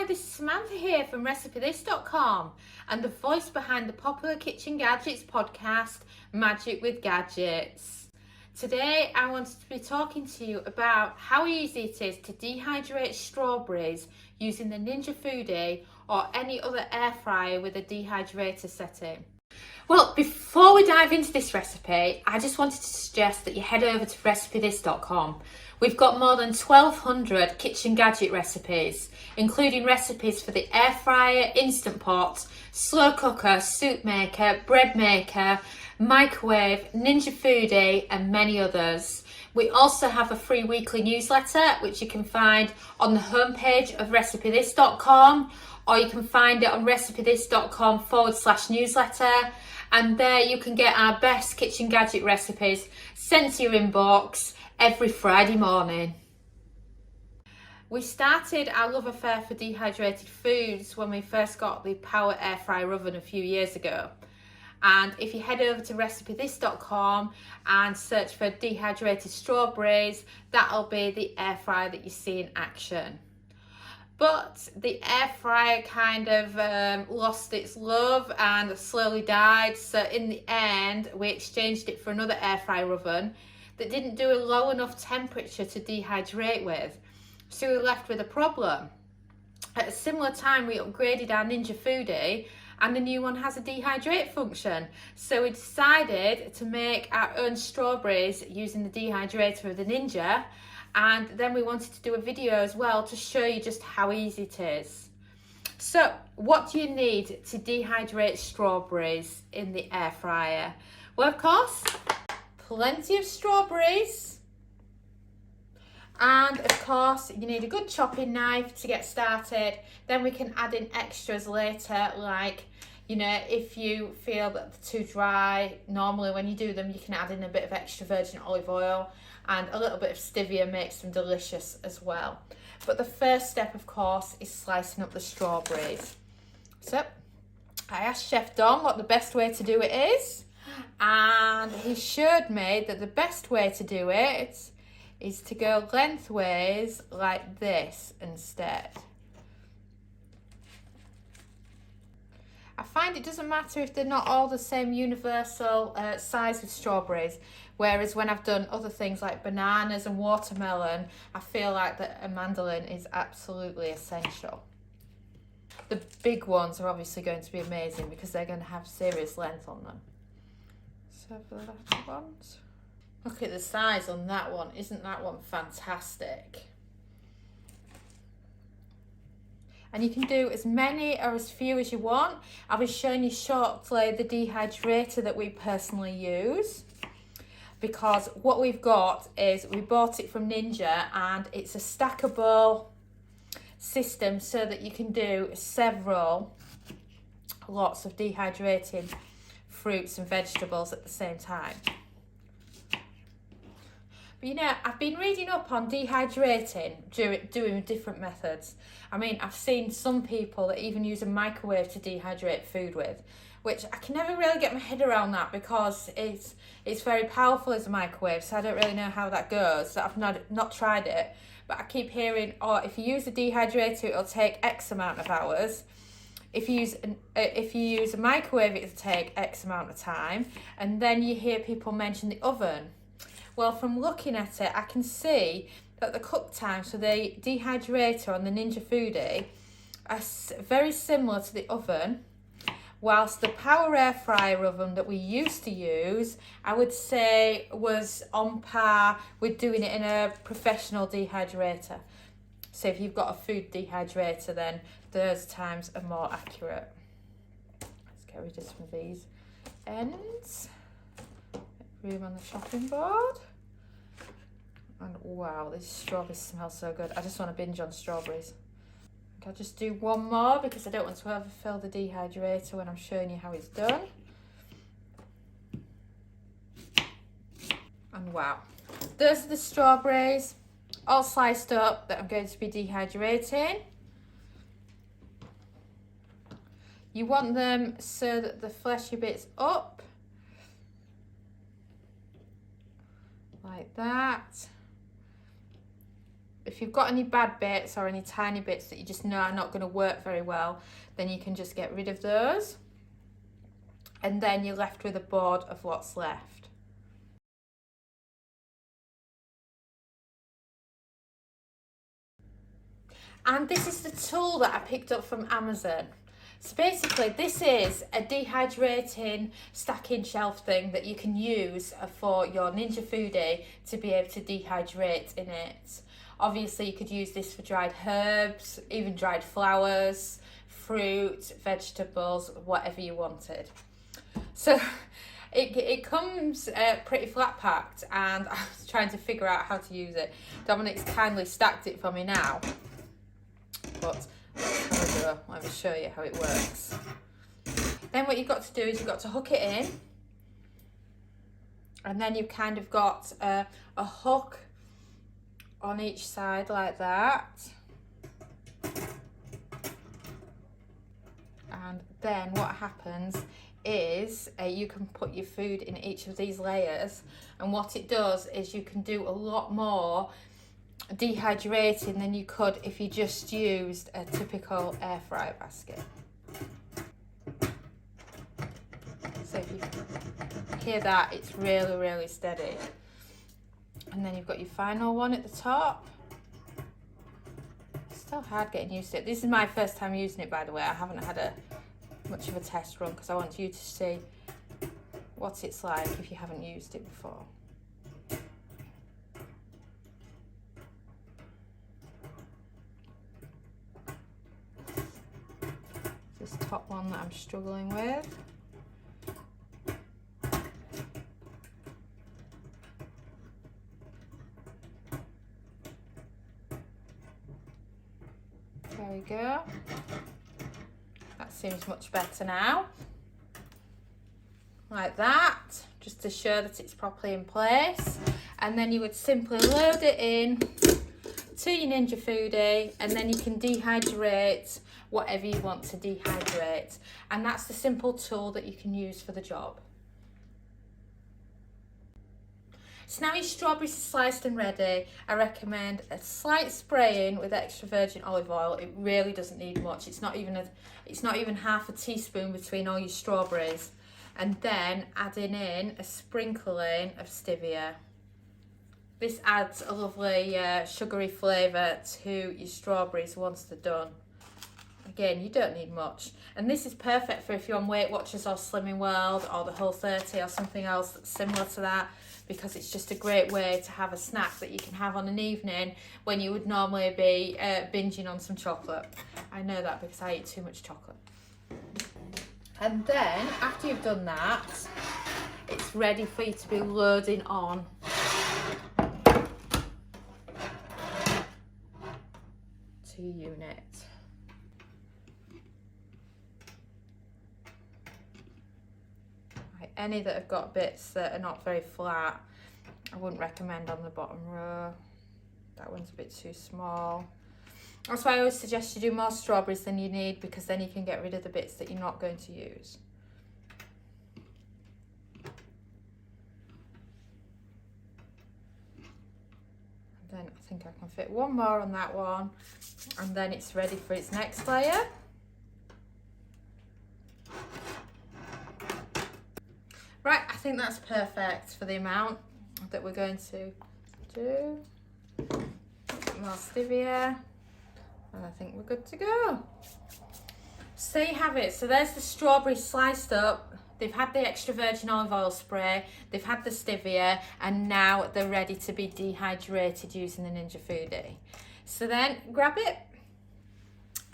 this is Samantha here from RecipeThis.com and the voice behind the popular Kitchen Gadgets podcast, Magic with Gadgets. Today I wanted to be talking to you about how easy it is to dehydrate strawberries using the Ninja Foodi or any other air fryer with a dehydrator setting. Well, before we dive into this recipe, I just wanted to suggest that you head over to RecipeThis.com. We've got more than 1,200 kitchen gadget recipes, including recipes for the air fryer, instant pot, slow cooker, soup maker, bread maker, microwave, Ninja Foodi, and many others. We also have a free weekly newsletter, which you can find on the homepage of RecipeThis.com, or you can find it on RecipeThis.com/newsletter. And there you can get our best kitchen gadget recipes sent to your inbox every Friday morning. We started our love affair for dehydrated foods when we first got the Power Air Fryer oven a few years ago. And if you head over to RecipeThis.com and search for dehydrated strawberries, that'll be the air fryer that you see in action. But the air fryer kind of lost its love and slowly died. So in the end, we exchanged it for another air fryer oven that didn't do a low enough temperature to dehydrate with. So we were left with a problem. At a similar time, we upgraded our Ninja Foodi and the new one has a dehydrate function. So we decided to make our own strawberries using the dehydrator of the Ninja. And then we wanted to do a video as well to show you just how easy it is. So what do you need to dehydrate strawberries in the air fryer? Well, of course, plenty of strawberries. And of course, you need a good chopping knife to get started. Then we can add in extras later, like, you know, if you feel that they're too dry, normally when you do them, you can add in a bit of extra virgin olive oil, and a little bit of stevia makes them delicious as well. But the first step, of course, is slicing up the strawberries. So I asked Chef Don what the best way to do it is, and he showed me that the best way to do it is to go lengthways like this instead. I find it doesn't matter if they're not all the same universal size of strawberries, whereas when I've done other things like bananas and watermelon, I feel like that a mandolin is absolutely essential. The big ones are obviously going to be amazing because they're going to have serious length on them. So for the little ones, look at the size on that one. Isn't that one fantastic? And you can do as many or as few as you want. I'll be showing you shortly the dehydrator that we personally use, because what we've got is we bought it from Ninja and it's a stackable system so that you can do lots of dehydrating fruits and vegetables at the same time. But you know, I've been reading up on dehydrating, doing different methods. I mean, I've seen some people that even use a microwave to dehydrate food with, which I can never really get my head around that because it's very powerful as a microwave, so I don't really know how that goes. So I've not tried it, but I keep hearing, oh, if you use a dehydrator, it'll take X amount of hours. If you use a microwave, it'll take X amount of time. And then you hear people mention the oven. Well, from looking at it, I can see that the cook times for the dehydrator on the Ninja Foodi are very similar to the oven, whilst the Power Air Fryer oven that we used to use, I would say was on par with doing it in a professional dehydrator. So if you've got a food dehydrator, then those times are more accurate. Let's get rid of some of these ends. Room on the chopping board. And wow, these strawberries smell so good. I just want to binge on strawberries. I'll just do one more because I don't want to overfill the dehydrator when I'm showing you how it's done. And wow, those are the strawberries all sliced up that I'm going to be dehydrating. You want them so that the fleshy bit's up, like that. If you've got any bad bits or any tiny bits that you just know are not going to work very well, then you can just get rid of those. And then you're left with a board of what's left. And this is the tool that I picked up from Amazon. So basically this is a dehydrating stacking shelf thing that you can use for your Ninja Foodi to be able to dehydrate in it. Obviously you could use this for dried herbs, even dried flowers, fruit, vegetables, whatever you wanted. So it comes pretty flat packed, and I was trying to figure out how to use it. Dominic's kindly stacked it for me now. But let me show you how it works. Then what you've got to do is you've got to hook it in, and then you've kind of got a hook on each side like that. And then what happens is you can put your food in each of these layers, and what it does is you can do a lot more dehydrating than you could if you just used a typical air fry basket. So if you hear that, it's really, really steady. And then you've got your final one at the top. It's still hard getting used to it. This is my first time using it, by the way. I haven't had much of a test run because I want you to see what it's like if you haven't used it before. This top one that I'm struggling with. There we go. That seems much better now. Like that, just to show that it's properly in place. And then you would simply load it in to your Ninja Foodi, and then you can dehydrate whatever you want to dehydrate. And that's the simple tool that you can use for the job. So now your strawberries are sliced and ready. I recommend a slight spraying with extra virgin olive oil. It really doesn't need much. It's not even half a teaspoon between all your strawberries. And then adding in a sprinkling of stevia. This adds a lovely sugary flavour to your strawberries once they're done. Again, you don't need much. And this is perfect for if you're on Weight Watchers or Slimming World or the Whole30 or something else that's similar to that, because it's just a great way to have a snack that you can have on an evening when you would normally be binging on some chocolate. I know that because I eat too much chocolate. And then, after you've done that, it's ready for you to be loading on to your unit. Right, any that have got bits that are not very flat, I wouldn't recommend on the bottom row. That one's a bit too small. That's why I always suggest you do more strawberries than you need, because then you can get rid of the bits that you're not going to use. And then I think I can fit one more on that one, and then it's ready for its next layer. Right, I think that's perfect for the amount that we're going to do. More stevia. And I think we're good to go. So there you have it. So there's the strawberries sliced up. They've had the extra virgin olive oil spray. They've had the stevia. And now they're ready to be dehydrated using the Ninja Foodi. So then grab it.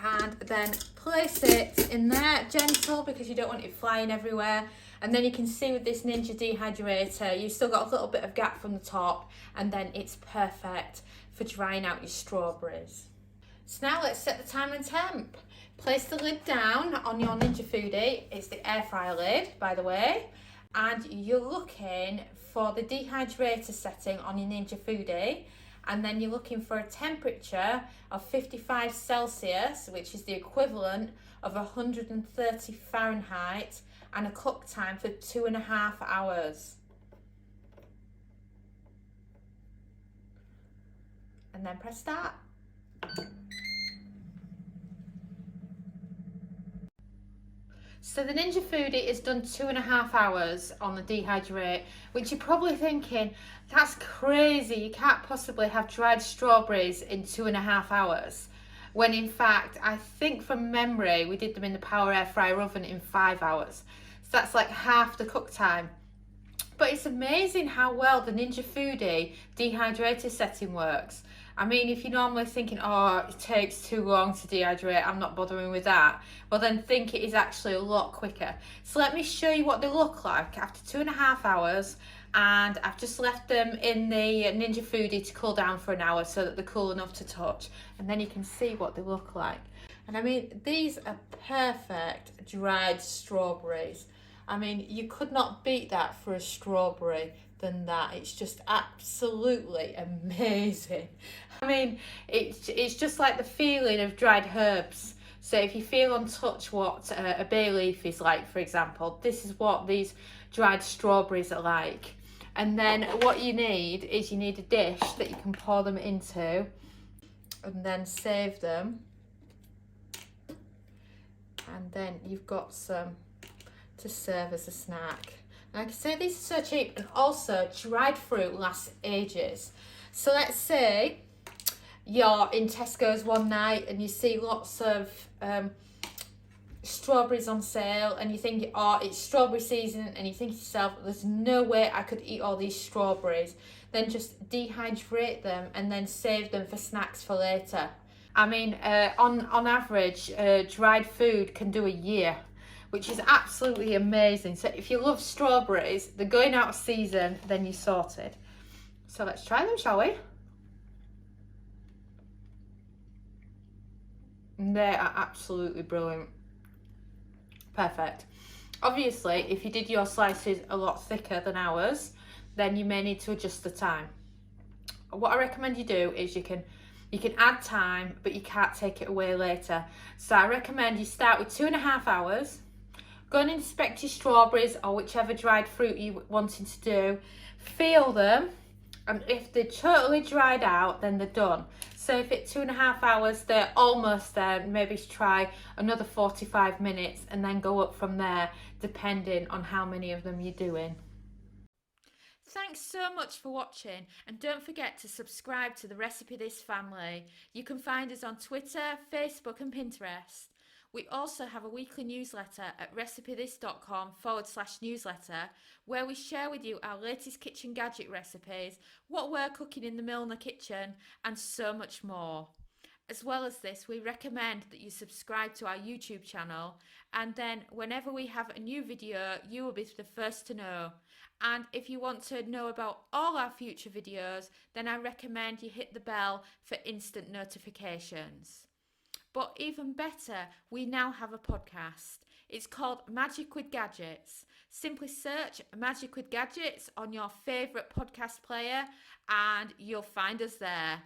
And then place it in there. Gentle, because you don't want it flying everywhere. And then you can see with this Ninja Dehydrator, you've still got a little bit of gap from the top. And then it's perfect for drying out your strawberries. So now let's set the time and temp. Place the lid down on your Ninja Foodi. It's the air fryer lid, by the way. And you're looking for the dehydrator setting on your Ninja Foodi. And then you're looking for a temperature of 55 Celsius, which is the equivalent of 130 Fahrenheit, and a cook time for 2.5 hours. and then press start. So the Ninja Foodi is done 2.5 hours on the Dehydrate, which you're probably thinking, that's crazy, you can't possibly have dried strawberries in 2.5 hours. When in fact, I think from memory, we did them in the power air fryer oven in 5 hours. So that's like half the cook time. But it's amazing how well the Ninja Foodi dehydrator setting works. I mean, if you're normally thinking, oh, it takes too long to dehydrate, I'm not bothering with that, well then think it is actually a lot quicker. So let me show you what they look like after 2.5 hours, and I've just left them in the Ninja Foodi to cool down for an hour so that they're cool enough to touch, and then you can see what they look like. And I mean, these are perfect dried strawberries. I mean, you could not beat that for a strawberry than that. It's just absolutely amazing. I mean, it's just like the feeling of dried herbs. So if you feel on touch what a bay leaf is like, for example, this is what these dried strawberries are like. And then what you need is you need a dish that you can pour them into and then save them. And then you've got some to serve as a snack. Like I say, these are so cheap, and also dried fruit lasts ages. So let's say you're in Tesco's one night and you see lots of strawberries on sale, and you think, oh, it's strawberry season, and you think to yourself, there's no way I could eat all these strawberries. Then just dehydrate them and then save them for snacks for later. I mean, on average, dried food can do a year, which is absolutely amazing. So if you love strawberries, they're going out of season, then you're sorted. So let's try them, shall we? And they are absolutely brilliant. Perfect. Obviously, if you did your slices a lot thicker than ours, then you may need to adjust the time. What I recommend you do is you can add time, but you can't take it away later. So I recommend you start with 2.5 hours. Go and inspect your strawberries or whichever dried fruit you're wanting to do. Feel them, and if they're totally dried out, then they're done. So if it's 2.5 hours, they're almost there. Maybe try another 45 minutes and then go up from there, depending on how many of them you're doing. Thanks so much for watching, and don't forget to subscribe to the Recipe This family. You can find us on Twitter, Facebook and Pinterest. We also have a weekly newsletter at recipethis.com/newsletter, where we share with you our latest kitchen gadget recipes, what we're cooking in the Milner kitchen, and so much more. As well as this, we recommend that you subscribe to our YouTube channel, and then whenever we have a new video, you will be the first to know. And if you want to know about all our future videos, then I recommend you hit the bell for instant notifications. But even better, we now have a podcast. It's called Magic with Gadgets. Simply search Magic with Gadgets on your favourite podcast player and you'll find us there.